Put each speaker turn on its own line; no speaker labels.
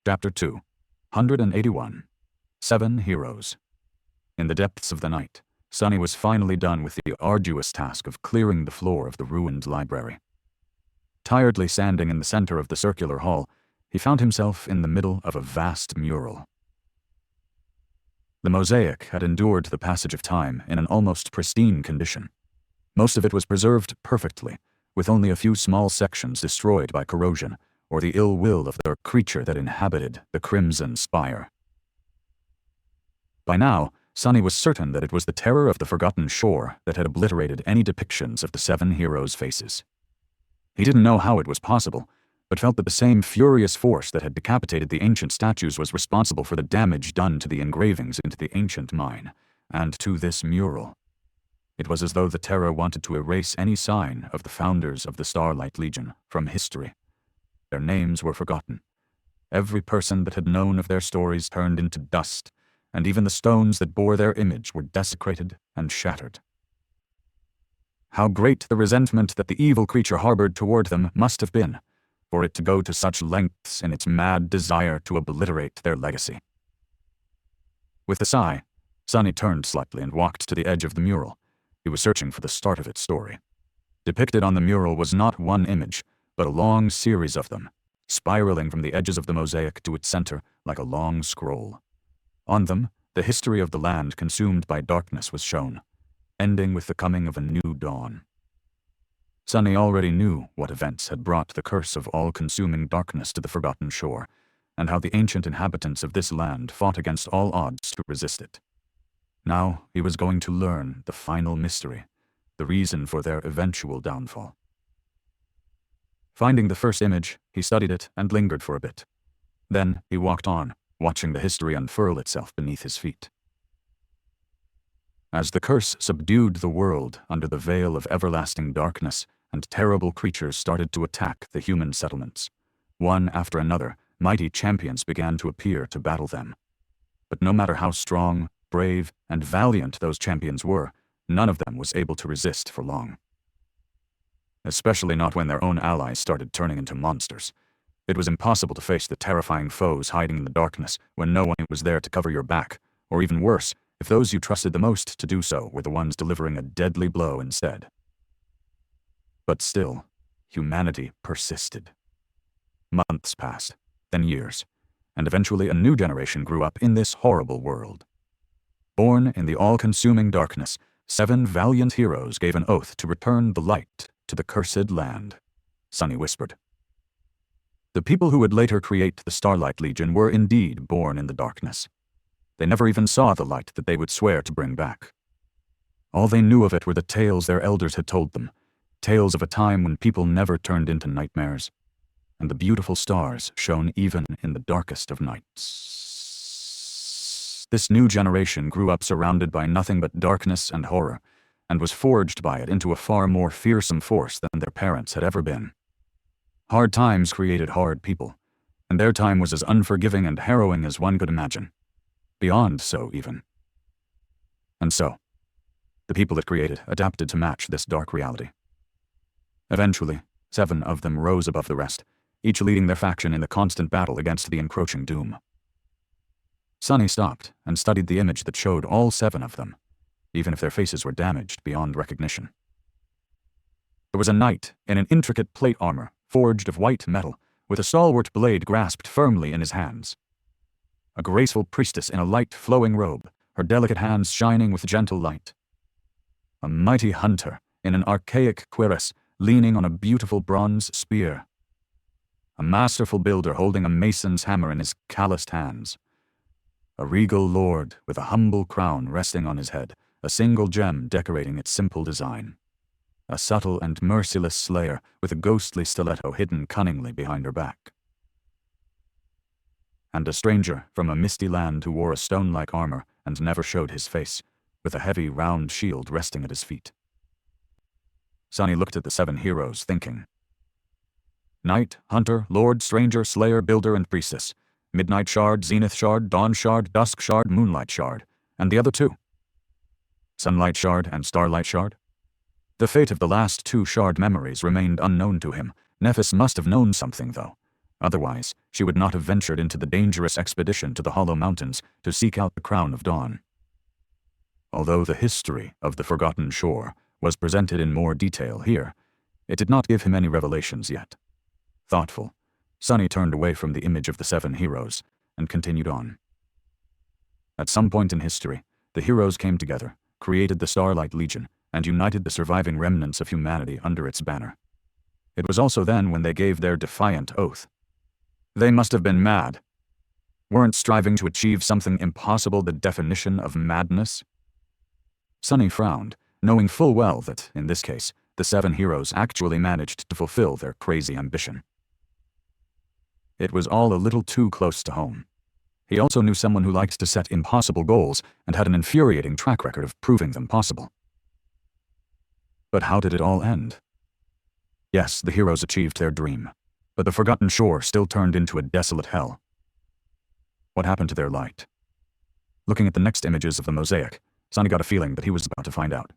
Chapter 2, 181. 7 Heroes. In the depths of the night, Sunny was finally done with the arduous task of clearing the floor of the ruined library. Tiredly standing in the center of the circular hall, he found himself in the middle of a vast mural. The mosaic had endured the passage of time in an almost pristine condition. Most of it was preserved perfectly, with only a few small sections destroyed by corrosion or the ill will of the creature that inhabited the crimson spire. By now, Sunny was certain that it was the terror of the Forgotten Shore that had obliterated any depictions of the 7 heroes' faces. He didn't know how it was possible, but felt that the same furious force that had decapitated the ancient statues was responsible for the damage done to the engravings into the ancient mine, and to this mural. It was as though the terror wanted to erase any sign of the founders of the Starlight Legion from history. Their names were forgotten. Every person that had known of their stories turned into dust, and even the stones that bore their image were desecrated and shattered. How great the resentment that the evil creature harbored toward them must have been, for it to go to such lengths in its mad desire to obliterate their legacy. With a sigh, Sunny turned slightly and walked to the edge of the mural. He was searching for the start of its story. Depicted on the mural was not one image, but a long series of them, spiraling from the edges of the mosaic to its center like a long scroll. On them, the history of the land consumed by darkness was shown, ending with the coming of a new dawn. Sunny already knew what events had brought the curse of all-consuming darkness to the Forgotten Shore, and how the ancient inhabitants of this land fought against all odds to resist it. Now he was going to learn the final mystery, the reason for their eventual downfall. Finding the first image, he studied it and lingered for a bit. Then he walked on, watching the history unfurl itself beneath his feet. As the curse subdued the world under the veil of everlasting darkness, and terrible creatures started to attack the human settlements, one after another, mighty champions began to appear to battle them. But no matter how strong, brave, and valiant those champions were, none of them was able to resist for long. Especially not when their own allies started turning into monsters. It was impossible to face the terrifying foes hiding in the darkness when no one was there to cover your back, or even worse, if those you trusted the most to do so were the ones delivering a deadly blow instead. But still, humanity persisted. Months passed, then years, and eventually a new generation grew up in this horrible world. Born in the all-consuming darkness, 7 valiant heroes gave an oath to return the light to the cursed land, Sunny whispered. The people who would later create the Starlight Legion were indeed born in the darkness. They never even saw the light that they would swear to bring back. All they knew of it were the tales their elders had told them, tales of a time when people never turned into nightmares, and the beautiful stars shone even in the darkest of nights. This new generation grew up surrounded by nothing but darkness and horror, and was forged by it into a far more fearsome force than their parents had ever been. Hard times created hard people, and their time was as unforgiving and harrowing as one could imagine. Beyond so, even. And so, the people it created adapted to match this dark reality. Eventually, 7 of them rose above the rest, each leading their faction in the constant battle against the encroaching doom. Sunny stopped and studied the image that showed all 7 of them, even if their faces were damaged beyond recognition. There was a knight in an intricate plate armor, forged of white metal, with a stalwart blade grasped firmly in his hands. A graceful priestess in a light, flowing robe, her delicate hands shining with gentle light. A mighty hunter in an archaic cuirass, leaning on a beautiful bronze spear. A masterful builder holding a mason's hammer in his calloused hands. A regal lord with a humble crown resting on his head, a single gem decorating its simple design. A subtle and merciless slayer with a ghostly stiletto hidden cunningly behind her back. And a stranger from a misty land who wore a stone-like armor and never showed his face, with a heavy round shield resting at his feet. Sunny looked at the 7 heroes, thinking. Knight, hunter, lord, stranger, slayer, builder, and priestess. Midnight shard, zenith shard, dawn shard, dusk shard, moonlight shard, and the other 2. Sunlight shard and starlight shard? The fate of the last 2 shard memories remained unknown to him. Nephis must have known something, though, Otherwise, she would not have ventured into the dangerous expedition to the Hollow Mountains to seek out the Crown of Dawn. Although the history of the Forgotten Shore was presented in more detail here, it did not give him any revelations yet. Thoughtful, Sunny turned away from the image of the 7 heroes and continued on. At some point in history, the heroes came together, created the Starlight Legion, and united the surviving remnants of humanity under its banner. It was also then when they gave their defiant oath. They must have been mad. Weren't striving to achieve something impossible the definition of madness? Sunny frowned, knowing full well that, in this case, the 7 heroes actually managed to fulfill their crazy ambition. It was all a little too close to home. He also knew someone who liked to set impossible goals and had an infuriating track record of proving them possible. But how did it all end? Yes, the heroes achieved their dream, but the Forgotten Shore still turned into a desolate hell. What happened to their light? Looking at the next images of the mosaic, Sunny got a feeling that he was about to find out.